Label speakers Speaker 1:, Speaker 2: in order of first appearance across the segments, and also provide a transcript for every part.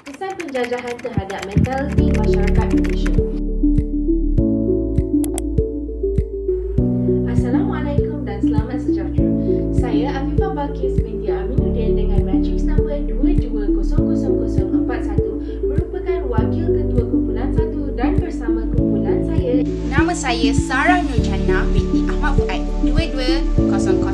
Speaker 1: Kesan penjajahan terhadap mentaliti masyarakat Malaysia. Assalamualaikum dan selamat sejahtera. Saya Afifah Balkis binti Aminuddin dengan matriks nombor 220041 merupakan wakil ketua kumpulan 1 dan bersama kumpulan saya.
Speaker 2: Nama saya Sarah Nurjana binti Ahmad Fuad 220039.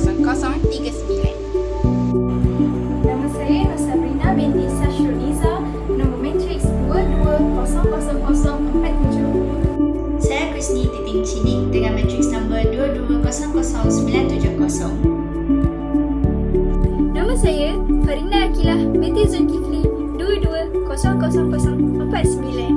Speaker 3: Nama saya Nur Sabrina binti Sashrul Iza, nombor matriks 220047.
Speaker 4: Saya Krisni Titing Cidik dengan matriks nombor 22000970.
Speaker 3: Nama saya Farina Akilah binti Zulkifli 220049.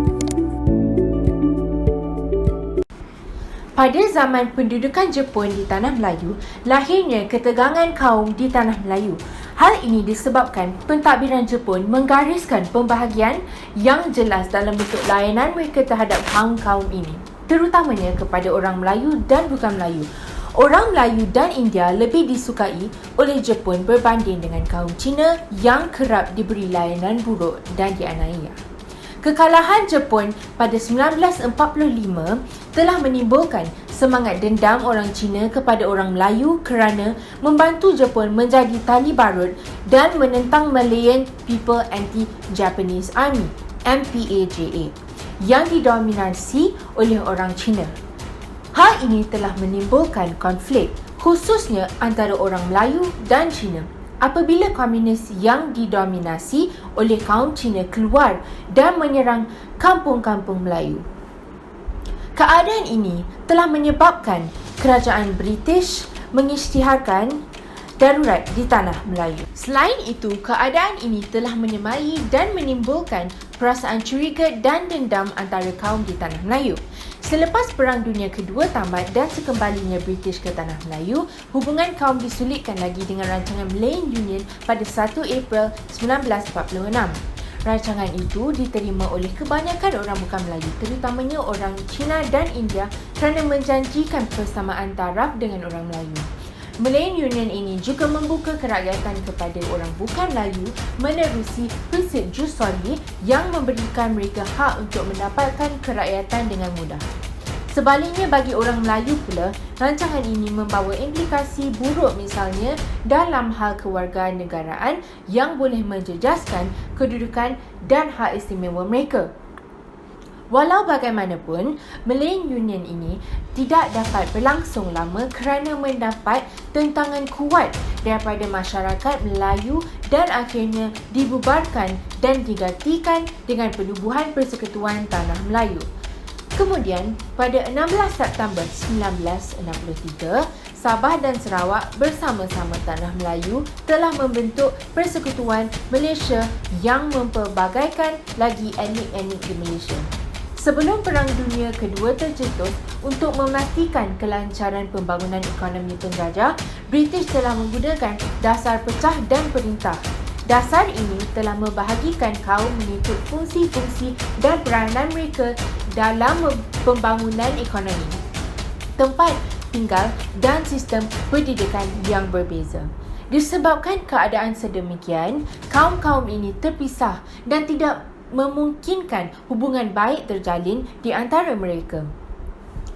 Speaker 1: Pada zaman pendudukan Jepun di Tanah Melayu, lahirnya ketegangan kaum di Tanah Melayu. Hal ini disebabkan pentadbiran Jepun menggariskan pembahagian yang jelas dalam bentuk layanan mereka terhadap kaum-kaum ini, terutamanya kepada orang Melayu dan bukan Melayu. Orang Melayu dan India lebih disukai oleh Jepun berbanding dengan kaum Cina yang kerap diberi layanan buruk dan dianiaya. Kekalahan Jepun pada 1945 telah menimbulkan semangat dendam orang Cina kepada orang Melayu kerana membantu Jepun menjadi tali barut dan menentang Malayan People Anti-Japanese Army (MPAJA) yang didominasi oleh orang Cina. Hal ini telah menimbulkan konflik khususnya antara orang Melayu dan Cina apabila komunis yang didominasi oleh kaum Cina keluar dan menyerang kampung-kampung Melayu. Keadaan ini telah menyebabkan kerajaan British mengisytiharkan darurat di Tanah Melayu. Selain itu, keadaan ini telah menyemai dan menimbulkan perasaan curiga dan dendam antara kaum di Tanah Melayu. Selepas Perang Dunia Kedua tamat dan sekembalinya British ke Tanah Melayu, hubungan kaum disulitkan lagi dengan rancangan Malayan Union pada 1 April 1946. Rancangan itu diterima oleh kebanyakan orang bukan Melayu, terutamanya orang Cina dan India kerana menjanjikan persamaan taraf dengan orang Melayu. Malayan Union ini juga membuka kerakyatan kepada orang bukan Melayu menerusi prinsip jus soli yang memberikan mereka hak untuk mendapatkan kerakyatan dengan mudah. Sebaliknya bagi orang Melayu pula, rancangan ini membawa implikasi buruk misalnya dalam hal kewarganegaraan yang boleh menjejaskan kedudukan dan hak istimewa mereka. Walau bagaimanapun, Malayan Union ini tidak dapat berlangsung lama kerana mendapat tentangan kuat daripada masyarakat Melayu dan akhirnya dibubarkan dan digantikan dengan Penubuhan Persekutuan Tanah Melayu. Kemudian, pada 16 September 1963, Sabah dan Sarawak bersama-sama Tanah Melayu telah membentuk Persekutuan Malaysia yang mempelbagaikan lagi etnik-etnik di Malaysia. Sebelum Perang Dunia Kedua tercetus, untuk memastikan kelancaran pembangunan ekonomi penjajah, British telah menggunakan dasar pecah dan perintah. Dasar ini telah membahagikan kaum mengikut fungsi-fungsi dan peranan mereka dalam pembangunan ekonomi, tempat tinggal dan sistem pendidikan yang berbeza. Disebabkan keadaan sedemikian, kaum-kaum ini terpisah dan tidak memungkinkan hubungan baik terjalin di antara mereka.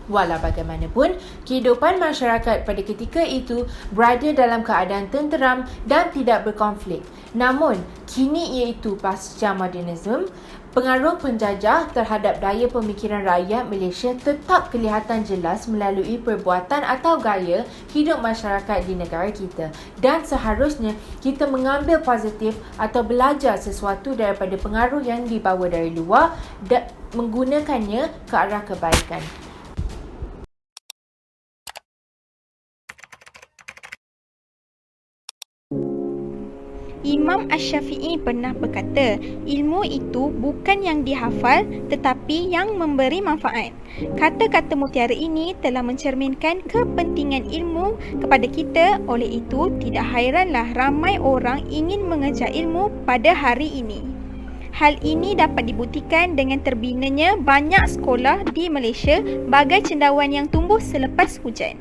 Speaker 1: Walau bagaimanapun, kehidupan masyarakat pada ketika itu berada dalam keadaan tenteram dan tidak berkonflik. Namun, kini iaitu pasca modernisme, pengaruh penjajah terhadap daya pemikiran rakyat Malaysia tetap kelihatan jelas melalui perbuatan atau gaya hidup masyarakat di negara kita, dan seharusnya kita mengambil positif atau belajar sesuatu daripada pengaruh yang dibawa dari luar dan menggunakannya ke arah kebaikan.
Speaker 5: Imam Ash-Shafi'i pernah berkata, ilmu itu bukan yang dihafal tetapi yang memberi manfaat. Kata-kata mutiara ini telah mencerminkan kepentingan ilmu kepada kita. Oleh itu, tidak hairanlah ramai orang ingin mengejar ilmu pada hari ini. Hal ini dapat dibuktikan dengan terbinanya banyak sekolah di Malaysia bagai cendawan yang tumbuh selepas hujan.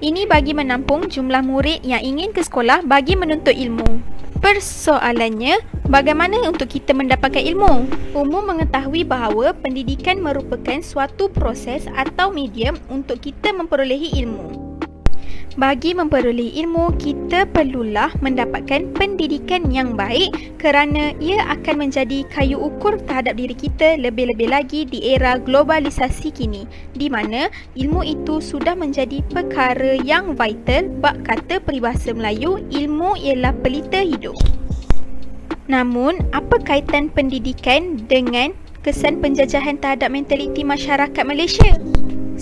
Speaker 5: Ini bagi menampung jumlah murid yang ingin ke sekolah bagi menuntut ilmu. Persoalannya, Bagaimana untuk kita mendapatkan ilmu? Umum mengetahui bahawa pendidikan merupakan suatu proses atau medium untuk kita memperolehi ilmu. Bagi memperoleh ilmu, kita perlulah mendapatkan pendidikan yang baik kerana ia akan menjadi kayu ukur terhadap diri kita lebih-lebih lagi di era globalisasi kini, di mana ilmu itu sudah menjadi perkara yang vital. Bak kata peribahasa Melayu, ilmu ialah pelita hidup. Namun, apa kaitan pendidikan dengan kesan penjajahan terhadap mentaliti masyarakat Malaysia?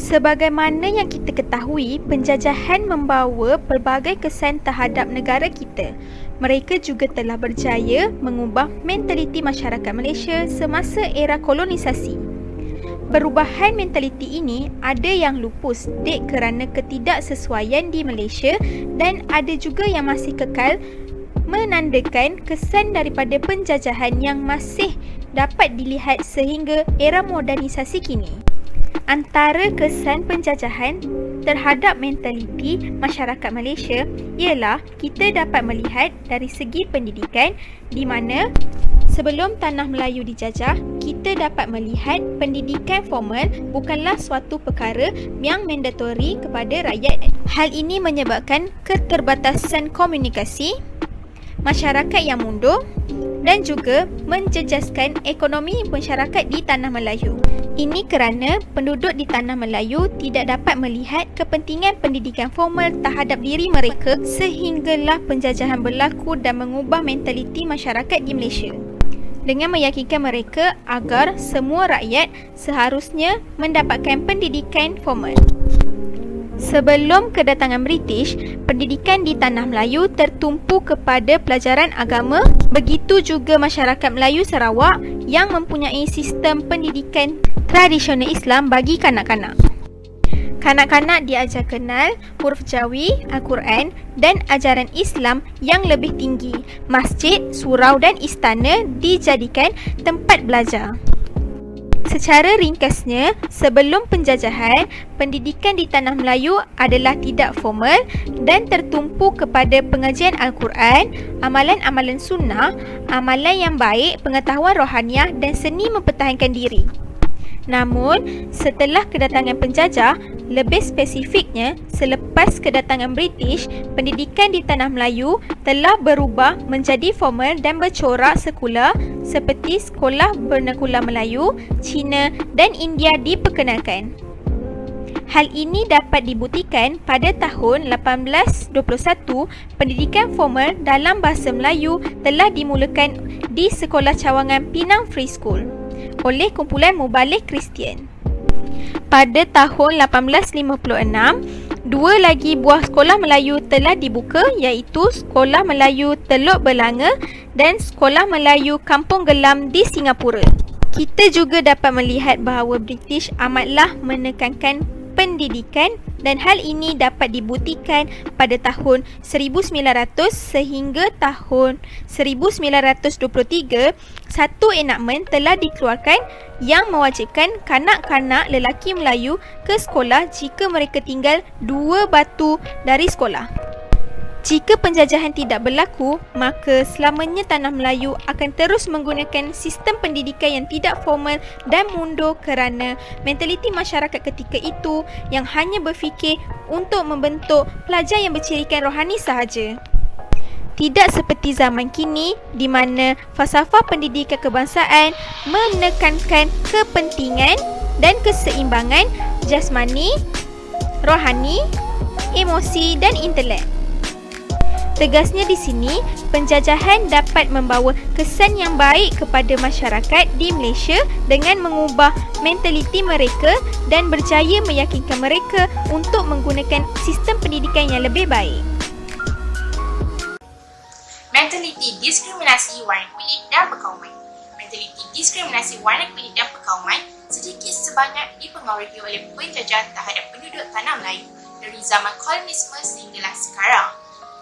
Speaker 5: Sebagaimana yang kita ketahui, penjajahan membawa pelbagai kesan terhadap negara kita. Mereka juga telah berjaya mengubah mentaliti masyarakat Malaysia semasa era kolonisasi. Perubahan mentaliti ini ada yang lupus dek kerana ketidaksesuaian di Malaysia dan ada juga yang masih kekal, menandakan kesan daripada penjajahan yang masih dapat dilihat sehingga era modernisasi kini. Antara kesan penjajahan terhadap mentaliti masyarakat Malaysia ialah kita dapat melihat dari segi pendidikan, di mana sebelum tanah Melayu dijajah, kita dapat melihat pendidikan formal bukanlah suatu perkara yang mandatori kepada rakyat. Hal ini menyebabkan keterbatasan komunikasi, masyarakat yang mundur dan juga menjejaskan ekonomi masyarakat di Tanah Melayu. Ini kerana penduduk di Tanah Melayu tidak dapat melihat kepentingan pendidikan formal terhadap diri mereka sehinggalah penjajahan berlaku dan mengubah mentaliti masyarakat di Malaysia dengan meyakinkan mereka agar semua rakyat seharusnya mendapatkan pendidikan formal. Sebelum kedatangan British, pendidikan di Tanah Melayu tertumpu kepada pelajaran agama. Begitu juga masyarakat Melayu Sarawak yang mempunyai sistem pendidikan tradisional Islam bagi kanak-kanak. Kanak-kanak diajar kenal huruf Jawi, Al-Quran dan ajaran Islam yang lebih tinggi. Masjid, surau dan istana dijadikan tempat belajar. Secara ringkasnya, sebelum penjajahan, pendidikan di Tanah Melayu adalah tidak formal dan tertumpu kepada pengajian Al-Quran, amalan-amalan sunnah, amalan yang baik, pengetahuan rohaniah dan seni mempertahankan diri. Namun, setelah kedatangan penjajah, lebih spesifiknya selepas kedatangan British, pendidikan di Tanah Melayu telah berubah menjadi formal dan bercorak sekular seperti sekolah Bernakula Melayu, Cina dan India diperkenalkan. Hal ini dapat dibuktikan pada tahun 1821, pendidikan formal dalam bahasa Melayu telah dimulakan di Sekolah Cawangan Penang Free School oleh kumpulan Mubalik Kristian. Pada tahun 1856, dua lagi buah sekolah Melayu telah dibuka, iaitu Sekolah Melayu Teluk Belanga dan Sekolah Melayu Kampung Gelam di Singapura. Kita juga dapat melihat bahawa British amatlah menekankan pendidikan dan hal ini dapat dibuktikan pada tahun 1900 sehingga tahun 1923, satu enakmen telah dikeluarkan yang mewajibkan kanak-kanak lelaki Melayu ke sekolah jika mereka tinggal 2 batu dari sekolah. Jika penjajahan tidak berlaku, maka selamanya Tanah Melayu akan terus menggunakan sistem pendidikan yang tidak formal dan mundur kerana mentaliti masyarakat ketika itu yang hanya berfikir untuk membentuk pelajar yang bercirikan rohani sahaja. Tidak seperti zaman kini di mana falsafah pendidikan kebangsaan menekankan kepentingan dan keseimbangan jasmani, rohani, emosi dan intelek. Tegasnya di sini, penjajahan dapat membawa kesan yang baik kepada masyarakat di Malaysia dengan mengubah mentaliti mereka dan berjaya meyakinkan mereka untuk menggunakan sistem pendidikan yang lebih baik.
Speaker 2: Mentaliti diskriminasi warna kulit dan perkauman. Mentaliti diskriminasi warna kulit dan perkauman sedikit sebanyak dipengaruhi oleh penjajahan terhadap penduduk Tanah Melayu dari zaman kolonisme sehinggalah sekarang.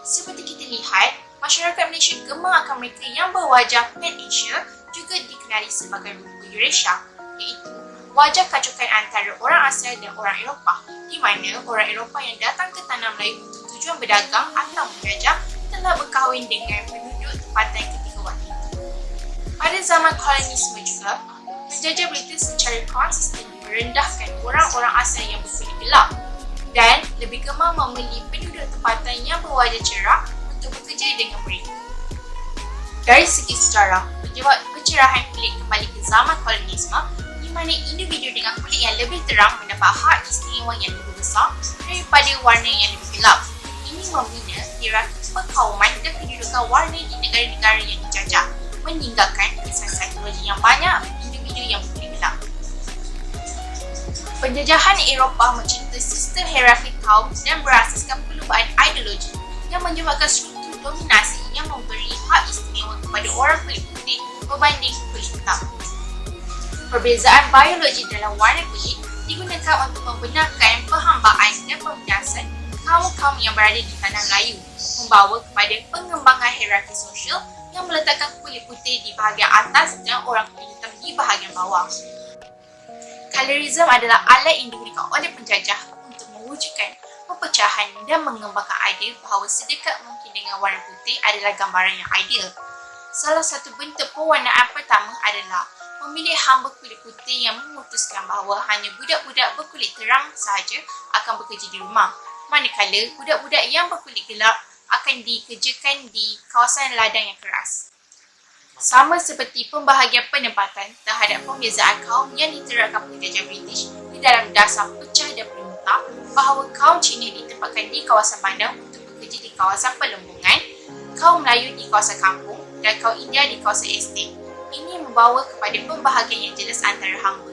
Speaker 2: Seperti kita lihat, masyarakat Malaysia gemar akan mereka yang berwajah Pan Asia, juga dikenali sebagai rupa Eurasia, iaitu wajah kacukan antara orang asal dan orang Eropah, di mana orang Eropah yang datang ke Tanah Melayu untuk tujuan berdagang atau menjajah telah berkahwin dengan penduduk tempatan ketika waktu itu. Pada zaman kolonisme juga, penjajah British secara konsisten merendahkan orang-orang asal yang berkulit gelap dan lebih gemar memilih penduduk tempatan yang berwajah cerah untuk bekerja dengan mereka. Dari segi sejarah, pencerahan kulit kembali ke zaman kolonisme di mana individu dengan kulit yang lebih terang mendapat hak istimewa yang lebih besar daripada warna yang lebih gelap. Ini membina hierarki perkauman dan kedudukan warna di negara-negara yang dijajah, meninggalkan kesan psikologi yang banyak individu yang berkulit gelap. Penjajahan Eropah mencipta sistem hierarki kaum dan berasaskan perubahan ideologi yang menyebabkan struktur dominasi yang memberi hak istimewa kepada orang kulit putih berbanding kulit hitam. Perbezaan biologi dalam warna kulit digunakan untuk membenarkan perhambaan dan pemindasan kaum-kaum yang berada di tanah Melayu, membawa kepada pengembangan hierarki sosial yang meletakkan kulit putih di bahagian atas dan orang kulit hitam di bahagian bawah. Colorism adalah alat yang digunakan oleh penjajah untuk mewujudkan perpecahan dan mengembangkan idea bahawa sedekat mungkin dengan warna putih adalah gambaran yang ideal. Salah satu bentuk pewarnaan pertama adalah memilih hamba kulit putih yang memutuskan bahawa hanya budak-budak berkulit terang sahaja akan bekerja di rumah, manakala budak-budak yang berkulit gelap akan dikerjakan di kawasan ladang yang keras. Sama seperti pembahagian penempatan terhadap pembezaan kaum yang diterapkan penjajah British di dalam dasar pecah dan perintah bahawa kaum Cina ditempatkan di kawasan bandar untuk bekerja di kawasan pelembungan, kaum Melayu di kawasan kampung dan kaum India di kawasan estate. Ini membawa kepada pembahagian yang jelas antara hamba.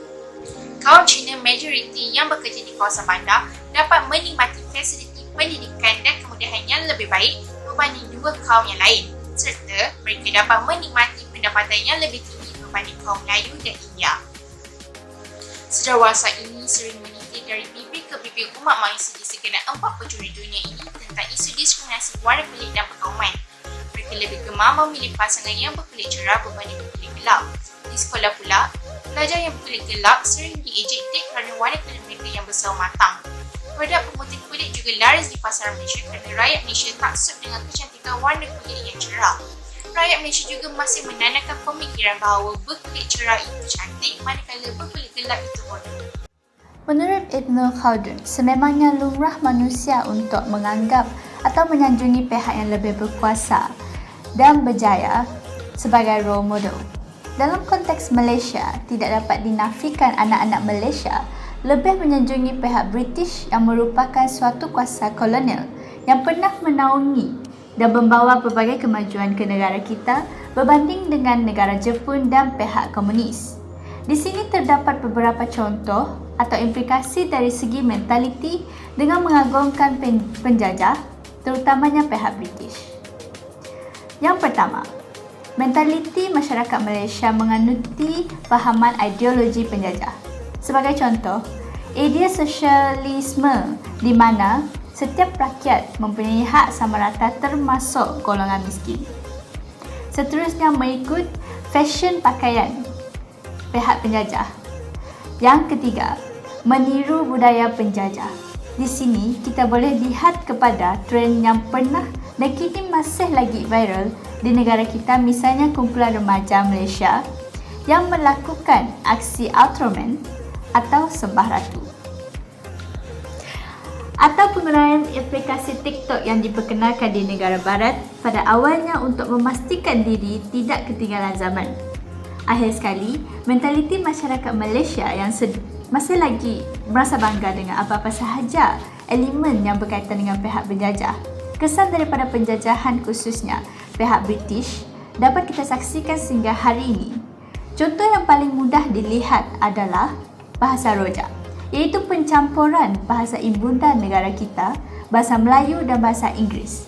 Speaker 2: Kaum Cina majoriti yang bekerja di kawasan bandar dapat menikmati fasiliti pendidikan dan kemudahan yang lebih baik berbanding dua kaum yang lain, serta mereka dapat menikmati pendapatan yang lebih tinggi berbanding kaum Melayu dan India. Sejawat ini sering meniti dari bibir ke bibir umat manusia di segenap 4 penjuru dunia ini tentang isu diskriminasi warna kulit dan perkauman. Mereka lebih gemar memilih pasangan yang berkulit cerah berbanding berkulit gelap. Di sekolah pula, pelajar yang berkulit gelap sering diejektik kerana warna kulit mereka yang bersaung matang. Produk pemutih kulit juga laris di pasaran Malaysia kerana rakyat Malaysia taksub dengan kecantikan warna kulit yang cerah. Rakyat Malaysia juga masih menanamkan pemikiran bahawa berkulit cerah itu cantik manakala berkulit gelap itu bodoh.
Speaker 4: Menurut Ibn Khaldun, sememangnya lumrah manusia untuk menganggap atau menyanjungi pihak yang lebih berkuasa dan berjaya sebagai role model. Dalam konteks Malaysia, tidak dapat dinafikan anak-anak Malaysia lebih menyanjungi pihak British yang merupakan suatu kuasa kolonial yang pernah menaungi dan membawa pelbagai kemajuan ke negara kita berbanding dengan negara Jepun dan pihak komunis. Di sini terdapat beberapa contoh atau implikasi dari segi mentaliti dengan mengagungkan penjajah, terutamanya pihak British. Yang pertama, mentaliti masyarakat Malaysia menganuti fahaman ideologi penjajah. Sebagai contoh, idea sosialisme di mana setiap rakyat mempunyai hak sama rata termasuk golongan miskin. Seterusnya mengikut fashion pakaian pihak penjajah. Yang ketiga, meniru budaya penjajah. Di sini kita boleh lihat kepada trend yang pernah dan kini masih lagi viral di negara kita, misalnya kumpulan remaja Malaysia yang melakukan aksi Ultraman atau sembah ratu, atau penggunaan aplikasi TikTok yang diperkenalkan di negara barat pada awalnya untuk memastikan diri tidak ketinggalan zaman. Akhir sekali, mentaliti masyarakat Malaysia yang masih lagi merasa bangga dengan apa-apa sahaja elemen yang berkaitan dengan pihak penjajah. Kesan daripada penjajahan khususnya pihak British dapat kita saksikan sehingga hari ini. Contoh yang paling mudah dilihat adalah bahasa rojak, iaitu pencampuran bahasa ibunda negara kita, bahasa Melayu dan bahasa Inggeris.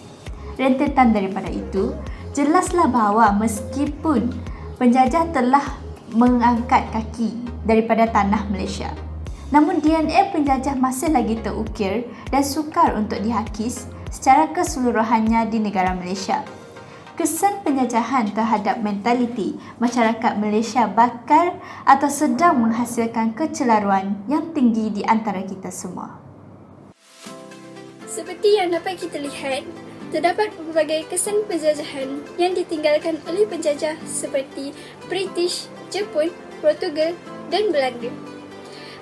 Speaker 4: Rentetan daripada itu, jelaslah bahawa meskipun penjajah telah mengangkat kaki daripada tanah Malaysia, namun DNA penjajah masih lagi terukir dan sukar untuk dihakis secara keseluruhannya di negara Malaysia. Kesan penjajahan terhadap mentaliti masyarakat Malaysia bakal atau sedang menghasilkan kecelaruan yang tinggi di antara kita semua.
Speaker 3: Seperti yang dapat kita lihat, terdapat berbagai kesan penjajahan yang ditinggalkan oleh penjajah seperti British, Jepun, Portugal dan Belanda.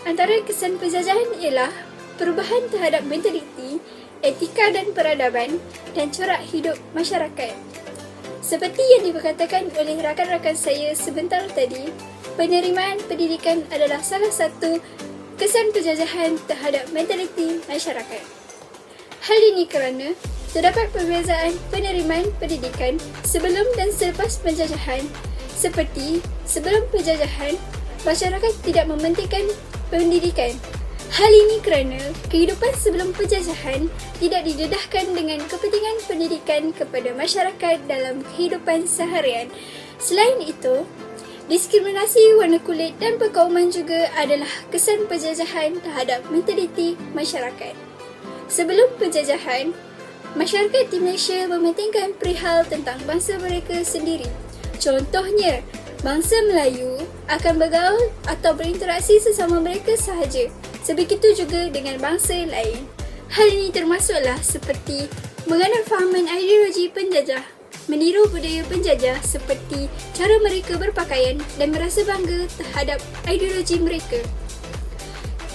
Speaker 3: Antara kesan penjajahan ialah perubahan terhadap mentaliti, etika dan peradaban dan corak hidup masyarakat. Seperti yang diperkatakan oleh rakan-rakan saya sebentar tadi, penerimaan pendidikan adalah salah satu kesan penjajahan terhadap mentaliti masyarakat. Hal ini kerana terdapat perbezaan penerimaan pendidikan sebelum dan selepas penjajahan. Seperti sebelum penjajahan, masyarakat tidak mementingkan pendidikan. Hal ini kerana kehidupan sebelum penjajahan tidak didedahkan dengan kepentingan pendidikan kepada masyarakat dalam kehidupan seharian. Selain itu, diskriminasi warna kulit dan perkauman juga adalah kesan penjajahan terhadap mentaliti masyarakat. Sebelum penjajahan, masyarakat di Malaysia mementingkan perihal tentang bangsa mereka sendiri. Contohnya, bangsa Melayu akan bergaul atau berinteraksi sesama mereka sahaja. Sebegitu juga dengan bangsa lain. Hal ini termasuklah seperti menganut fahaman ideologi penjajah, meniru budaya penjajah seperti cara mereka berpakaian dan merasa bangga terhadap ideologi mereka.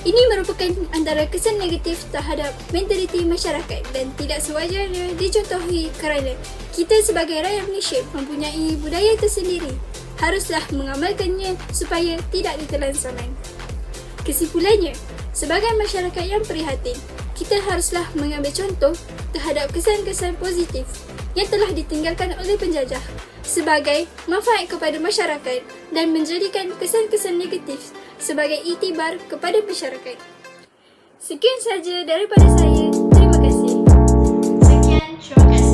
Speaker 3: Ini merupakan antara kesan negatif terhadap mentaliti masyarakat dan tidak sewajarnya dicontohi kerana kita sebagai rakyat Malaysia mempunyai budaya tersendiri. Haruslah mengamalkannya supaya tidak ditelan zaman. Kesimpulannya, sebagai masyarakat yang prihatin, kita haruslah mengambil contoh terhadap kesan-kesan positif yang telah ditinggalkan oleh penjajah sebagai manfaat kepada masyarakat dan menjadikan kesan-kesan negatif sebagai iktibar kepada masyarakat. Sekian sahaja daripada saya. Terima kasih.
Speaker 2: Sekian, terima kasih.